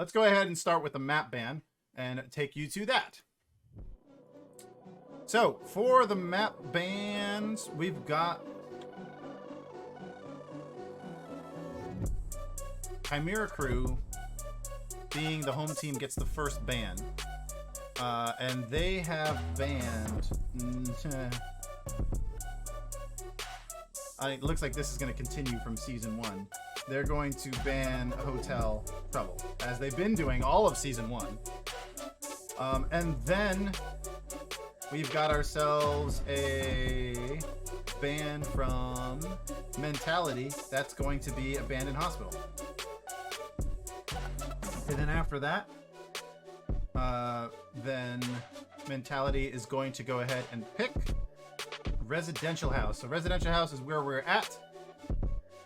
let's go ahead and start with the map ban and take you to that. So, for the map bans, we've got Chimera Crew being the home team gets the first ban. And they have banned... it looks like this is going to continue from Season 1. They're going to ban Hotel Trouble, as they've been doing all of Season 1. And then we've got ourselves a ban from Mentality. That's going to be Abandoned Hospital. And then after that, then Mentality is going to go ahead and pick Residential House. So Residential House is where we're at,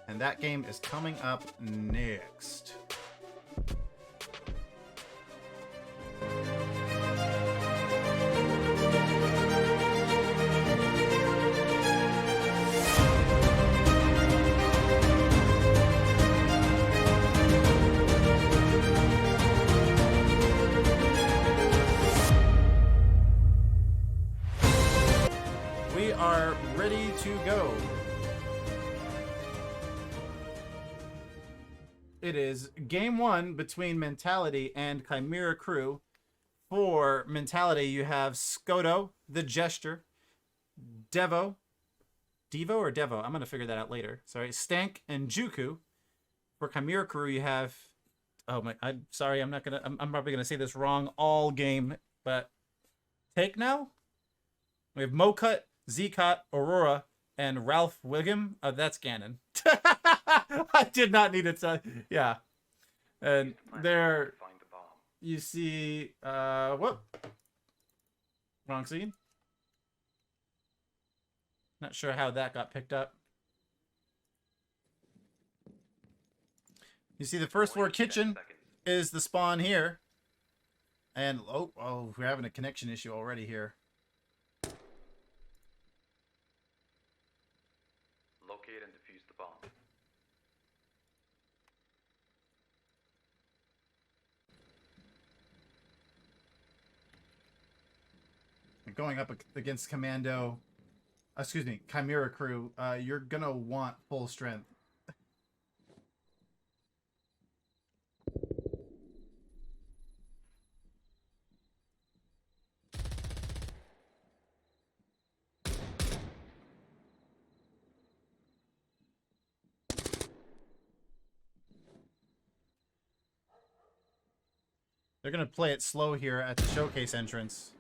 and that game is coming up next. We are ready to go. It is game one between Mentality and Chimera Crew. For Mentality, you have Skotoh, TheJester, Devo or Devo? I'm going to figure that out later. Sorry, Stank and Juku. For Chimera Crew, you have... Oh my... I'm sorry, I'm probably going to say this wrong all game, but... Techno? We have Mokut, Zeqot, Aurora, and Ralph Wiggum. Oh, that's Ganon. I did not need it to... Yeah. And there... You see... Whoop. Wrong scene. Not sure how that got picked up. You see the first floor kitchen is the spawn here. And... Oh, we're having a connection issue already here. Locate and defuse the bomb. Going up against Chimera Crew, you're gonna want full strength. They're gonna play it slow here at the showcase entrance.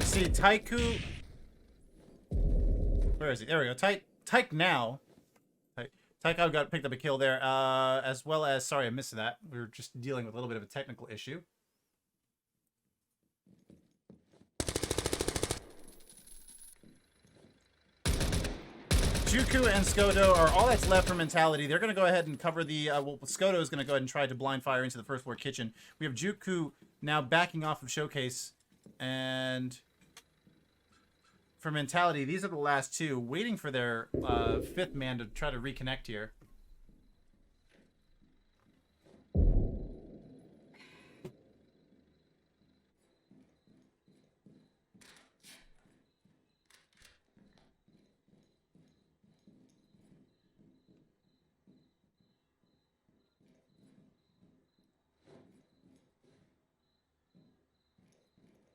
See, Taiku... Where is he? There we go. Taik now. Taiko got picked up a kill there, as well as... Sorry, I missed that. We were just dealing with a little bit of a technical issue. Juku and Skotoh are all that's left for Mentality. They're going to go ahead and cover the... well, Skotoh is going to go ahead and try to blind fire into the first floor kitchen. We have Juku now backing off of Showcase. And for Mentality, these are the last two, waiting for their fifth man to try to reconnect here.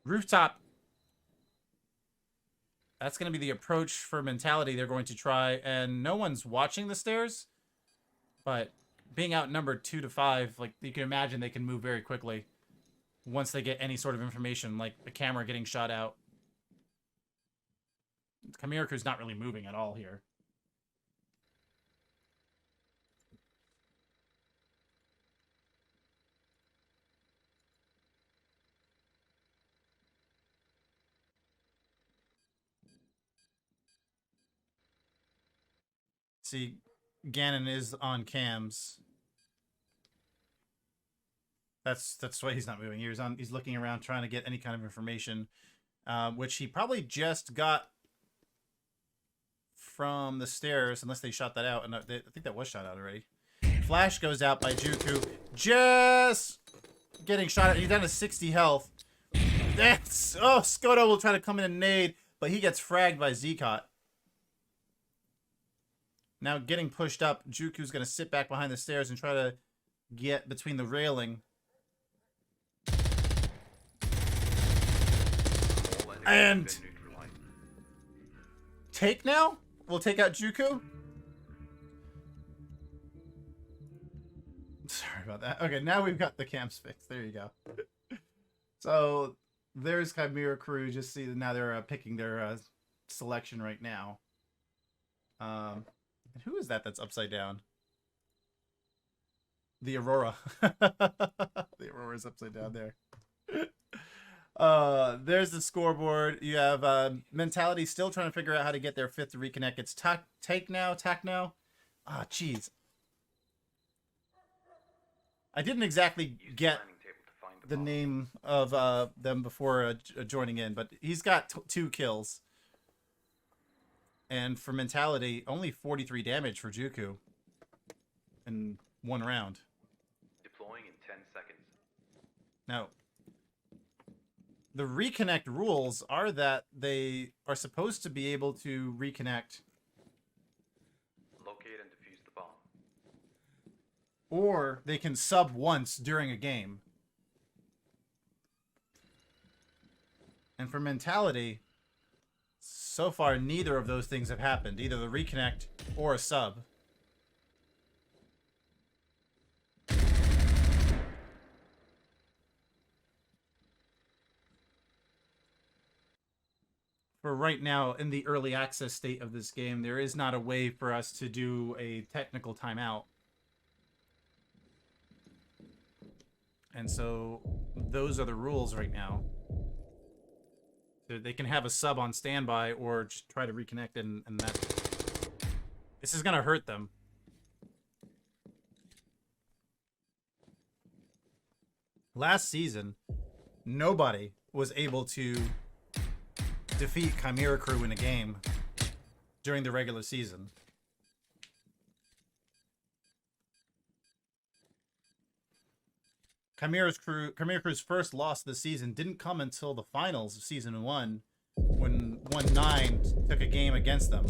Rooftop. That's going to be the approach for Mentality they're going to try. And no one's watching the stairs. But being outnumbered 2 to 5, like you can imagine they can move very quickly once they get any sort of information, like the camera getting shot out. Chimera Crew's not really moving at all here. See, Ganon is on cams. That's why he's not moving. He's looking around trying to get any kind of information, which he probably just got from the stairs, unless they shot that out. And I think that was shot out already. Flash goes out by Juku. Just getting shot at. He's down to 60 health. Skotoh will try to come in and nade, but he gets fragged by Zeqot. Now getting pushed up, Juku's going to sit back behind the stairs and try to get between the railing. And take now? We'll take out Juku? Sorry about that. Okay, now we've got the cams fixed. There you go. So there's Chimera crew. Just see that now they're picking their selection right now. And who is that that's upside down? The Aurora. The Aurora's upside down there. There's the scoreboard. You have Mentality still trying to figure out how to get their fifth to reconnect. It's Techno. Ah, jeez. I didn't exactly get the name of them before joining in, but he's got 2 kills. And for Mentality, only 43 damage for Juku in 1 round. Deploying in 10 seconds. Now, the reconnect rules are that they are supposed to be able to reconnect. Locate and defuse the bomb. Or they can sub once during a game. And for Mentality, so far neither of those things have happened. Either the reconnect or a sub. For right now, in the early access state of this game, there is not a way for us to do a technical timeout. And so those are the rules right now. So they can have a sub on standby or just try to reconnect, and that... This is going to hurt them. Last season, nobody was able to defeat Chimera crew in a game during the regular season. Chimera crew's first loss this season didn't come until the finals of season 1, when 1-9 took a game against them.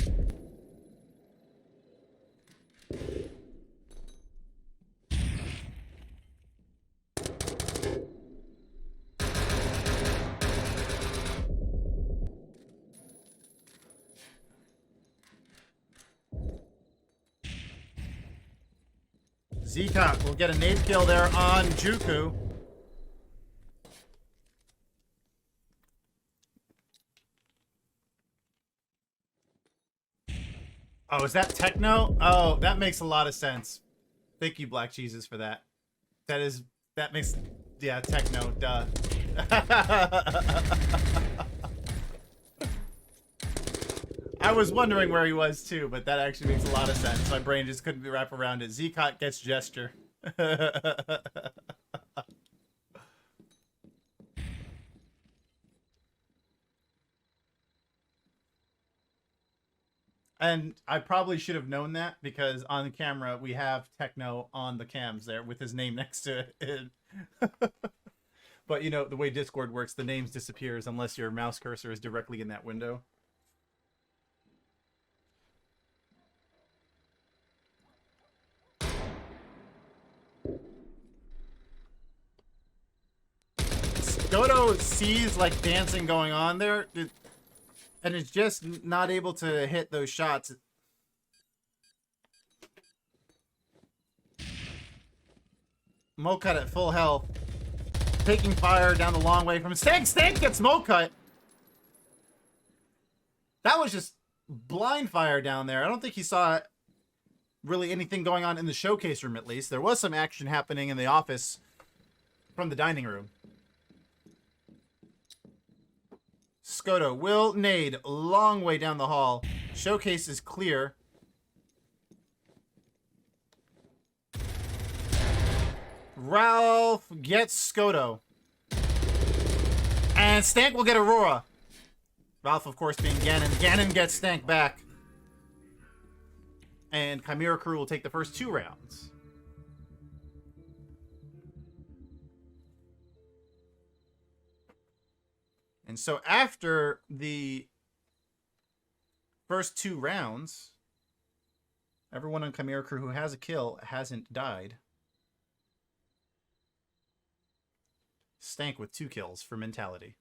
Zeqot will get a nade kill there on Juku. Oh, is that Techno? Oh, that makes a lot of sense. Thank you, Black Jesus, for that. That makes, yeah, Techno, duh. I was wondering where he was too, but that actually makes a lot of sense. My brain just couldn't wrap around it. Zeqot gets gesture. And I probably should have known that, because on the camera we have Techno on the cams there with his name next to it. But you know, the way Discord works, the names disappears unless your mouse cursor is directly in that window. Skotoh sees like dancing going on there, and is just not able to hit those shots. Mokut at full health, taking fire down the long way from STANK. STANK gets Mokut. That was just blind fire down there. I don't think he saw really anything going on in the showcase room, at least. There was some action happening in the office from the dining room. Skotoh will nade a long way down the hall. Showcase is clear. Ralph gets Skotoh. And Stank will get Aurora. Ralph, of course, being Ganon. Ganon gets Stank back. And Chimera Crew will take the first 2 rounds. And so after the first 2 rounds, everyone on Chimera Crew who has a kill hasn't died. Stank with 2 kills for Mentality.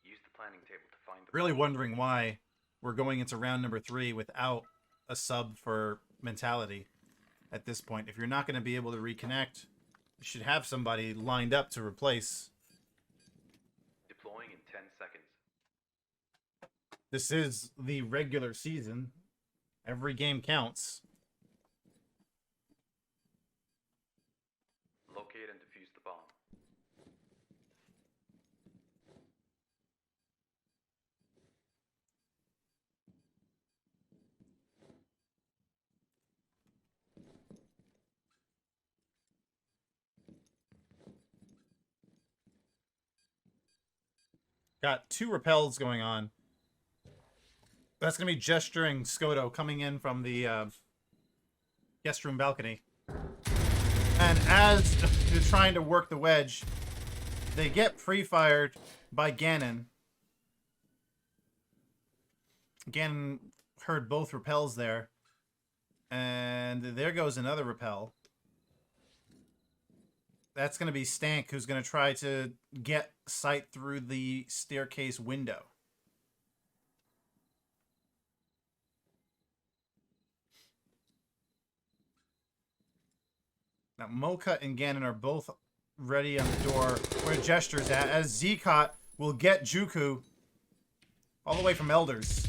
Use the planning table to find the Really wondering why we're going into round number 3 without a sub for Mentality at this point. If you're not going to be able to reconnect, you should have somebody lined up to replace. Deploying in 10 seconds. This is the regular season. Every game counts. Locate and defuse the bomb. Got 2 repels going on. That's going to be gesturing Skotoh coming in from the guest room balcony. And as they're trying to work the wedge, they get pre-fired by Ganon. Ganon heard both repels there. And there goes another repel. That's going to be Stank, who's going to try to get sight through the staircase window. Now, Mokut and Ganon are both ready on the door where Jester's at, as Zeqot will get Juku all the way from Elders.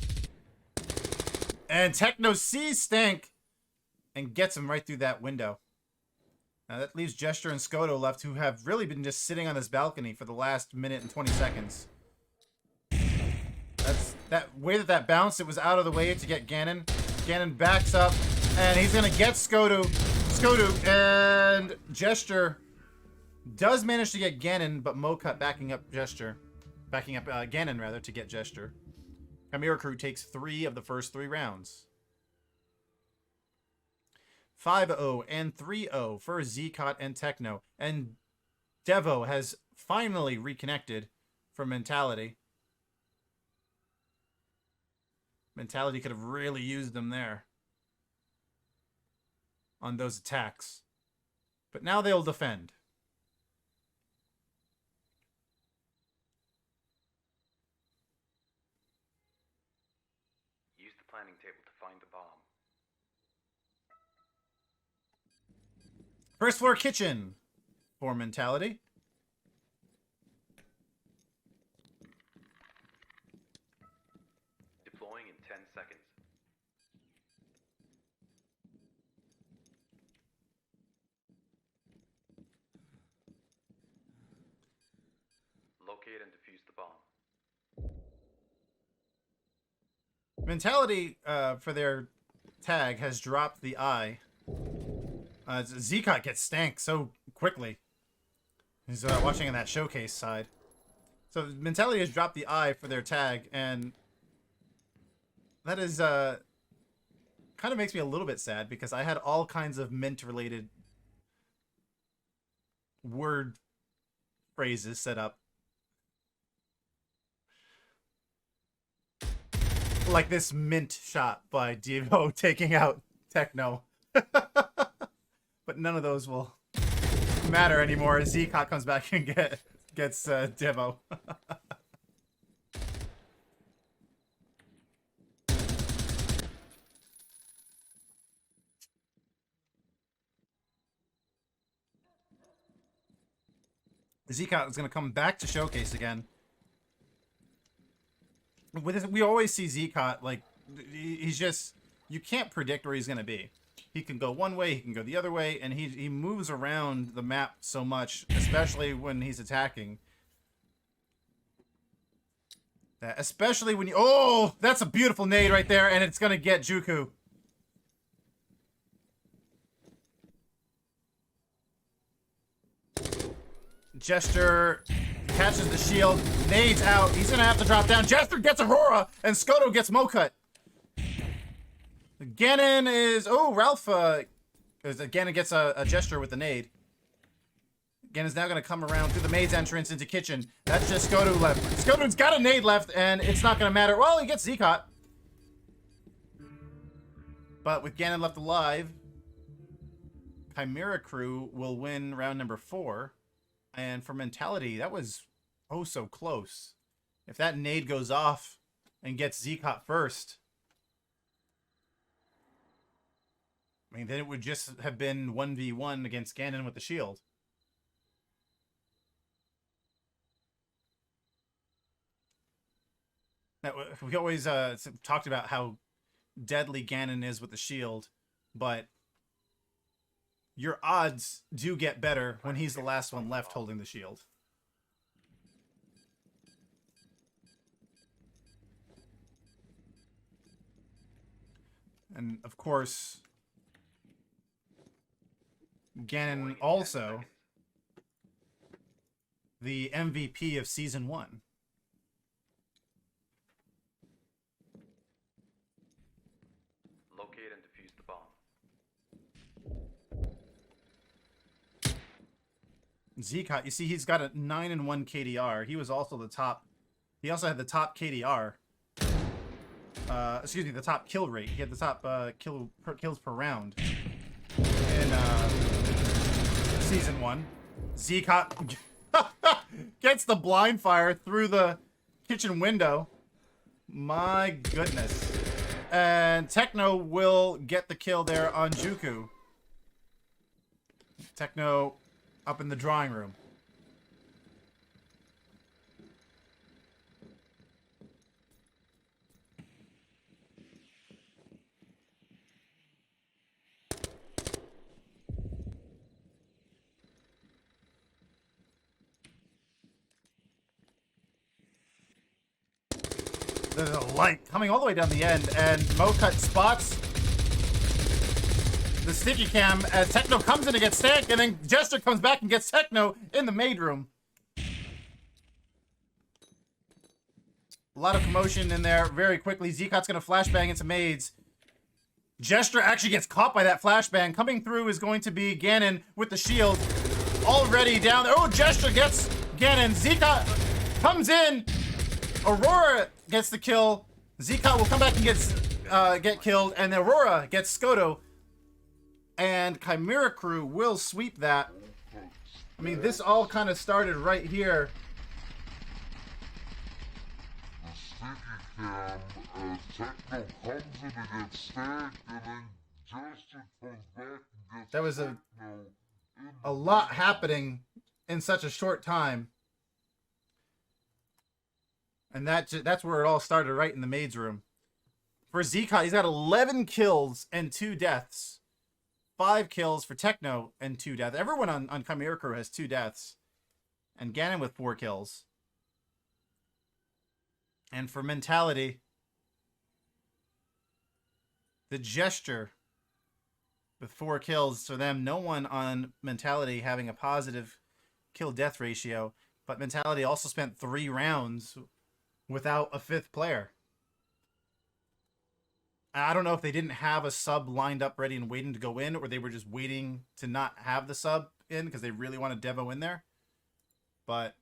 And Techno sees Stank and gets him right through that window. Now that leaves Jester and Skotoh left, who have really been just sitting on this balcony for the last minute and 20 seconds. That's that way that bounced. It was out of the way to get Ganon. Ganon backs up, and he's going to get Skotoh. And Jester does manage to get Ganon, but Mokut backing up Ganon rather, to get Jester. Chimera Crew takes 3 of the first 3 rounds. 5-0 and 3-0 for Zeqot and Techno. And Devo has finally reconnected for Mentality. Mentality could have really used them there on those attacks. But now they'll defend. Use the planning table to find the bomb. First floor kitchen for Mentality. Deploying in 10 seconds. Locate and defuse the bomb. Mentality, for their tag, has dropped the eye. Zeqot gets Stank so quickly. He's watching on that showcase side. So Mentality has dropped the eye for their tag, and that is kind of makes me a little bit sad, because I had all kinds of mint-related word phrases set up. Like this mint shot by Devo taking out Techno. But none of those will matter anymore as Zeqot comes back and gets Devo. Zeqot is going to come back to showcase again. With this, we always see Zeqot, like, he's just, you can't predict where he's going to be. He can go one way, he can go the other way, and he moves around the map so much, especially when he's attacking. Especially when you... Oh, that's a beautiful nade right there, and it's going to get Juku. Jester catches the shield, nades out. He's going to have to drop down. Jester gets Aurora, and Skotoh gets mokut. Ganon is... Oh, Ralph... Ganon gets a Jester with the nade. Ganon's now going to come around through the maid's entrance into kitchen. That's just Skotoh left. Skotoh's got a nade left, and it's not going to matter. Well, he gets Zeqot. But with Ganon left alive, Chimera crew will win round number 4. And for mentality, that was oh so close. If that nade goes off and gets Zeqot first, I mean, then it would just have been 1v1 against Ganon with the shield. Now, we always talked about how deadly Ganon is with the shield, but your odds do get better when he's the last one left holding the shield. And, of course, Ganon also the MVP of Season 1. Locate and defuse the bomb. Zeqot, you see, he's got a 9-1 KDR. He was also the top. He also had the top KDR. Excuse me, the top kill rate. He had the top kills per round in Season 1. Zeqot gets the blind fire through the kitchen window. My goodness. And Techno will get the kill there on Juku. Techno up in the drawing room. There's a light coming all the way down the end, and mokut spots the sticky cam as Techno comes in to get STANK, and then Jester comes back and gets Techno in the maid room. A lot of commotion in there very quickly. Zeqot's going to flashbang into maids. Jester actually gets caught by that flashbang. Coming through is going to be Ganon with the shield. Already down there. Oh, Jester gets Ganon. Zeqot comes in. Aurora gets the kill. Zeqot will come back and get killed, and Aurora gets Skotoh. And Chimera crew will sweep that. I mean, this all kind of started right here. There was a lot happening in such a short time. And that's where it all started, right in the maid's room. For Zeqot, he's got 11 kills and 2 deaths. 5 kills for Techno and 2 deaths. Everyone on Chimera crew has 2 deaths. And Ganon with 4 kills. And for mentality, TheJester with 4 kills. For them, no one on mentality having a positive kill-death ratio. But mentality also spent 3 rounds without a 5th player. I don't know if they didn't have a sub lined up ready and waiting to go in, or they were just waiting to not have the sub in because they really wanted Devo in there. But